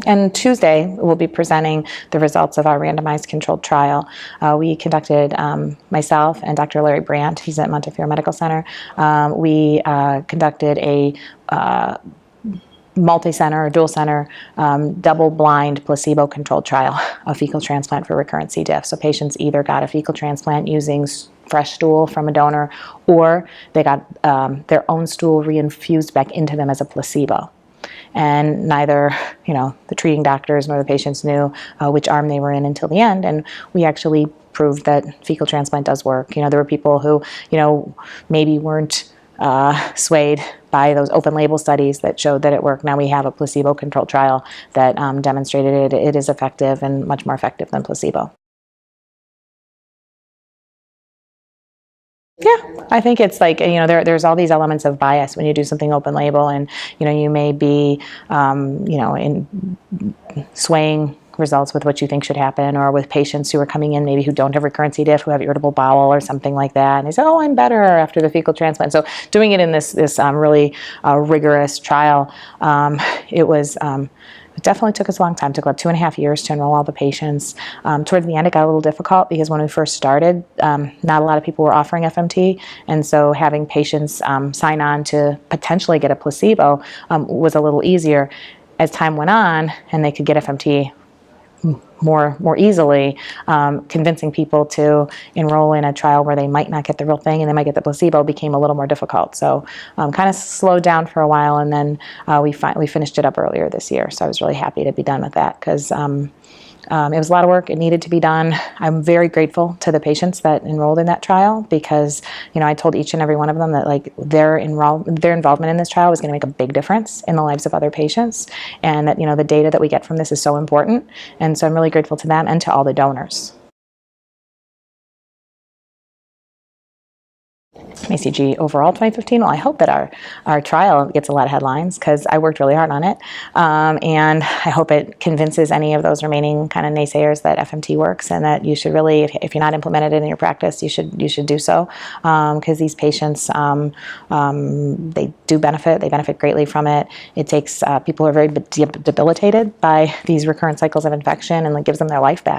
And Tuesday, we'll be presenting the results of our randomized controlled trial. We conducted, myself and Dr. Larry Brandt, he's at Montefiore Medical Center, we conducted a multi-center or dual-center double-blind placebo-controlled trial of fecal transplant for recurrent C. diff. So patients either got a fecal transplant using fresh stool from a donor, or they got their own stool reinfused back into them as a placebo. And neither, the treating doctors nor the patients knew which arm they were in until the end. And we actually proved that fecal transplant does work. There were people who, maybe weren't swayed by those open label studies that showed that it worked. Now we have a placebo-controlled trial that demonstrated it is effective and much more effective than placebo. Yeah, I think it's like, there's all these elements of bias when you do something open label, and, you may be, in swaying results with what you think should happen, or with patients who are coming in maybe who don't have recurrent C. diff, who have irritable bowel or something like that, and they say, oh, I'm better after the fecal transplant. So doing it in this really rigorous trial, it definitely took us a long time. It took about 2.5 years to enroll all the patients. Towards the end, it got a little difficult because when we first started, not a lot of people were offering FMT, and so having patients sign on to potentially get a placebo was a little easier. As time went on, and they could get FMT more easily, convincing people to enroll in a trial where they might not get the real thing and they might get the placebo became a little more difficult. So kind of slowed down for a while, and then we finished it up earlier this year. So I was really happy to be done with that, because it was a lot of work. It needed to be done. I'm very grateful to the patients that enrolled in that trial, because I told each and every one of them that their involvement in this trial was going to make a big difference in the lives of other patients, and that the data that we get from this is so important. And so I'm really grateful to them and to all the donors. FACG overall 2015, well, I hope that our trial gets a lot of headlines, because I worked really hard on it, and I hope it convinces any of those remaining kind of naysayers that FMT works, and that you should really, if you're not implemented it in your practice, you should do so, because these patients, they do benefit. They benefit greatly from it. It takes people who are very debilitated by these recurrent cycles of infection, and it gives them their life back.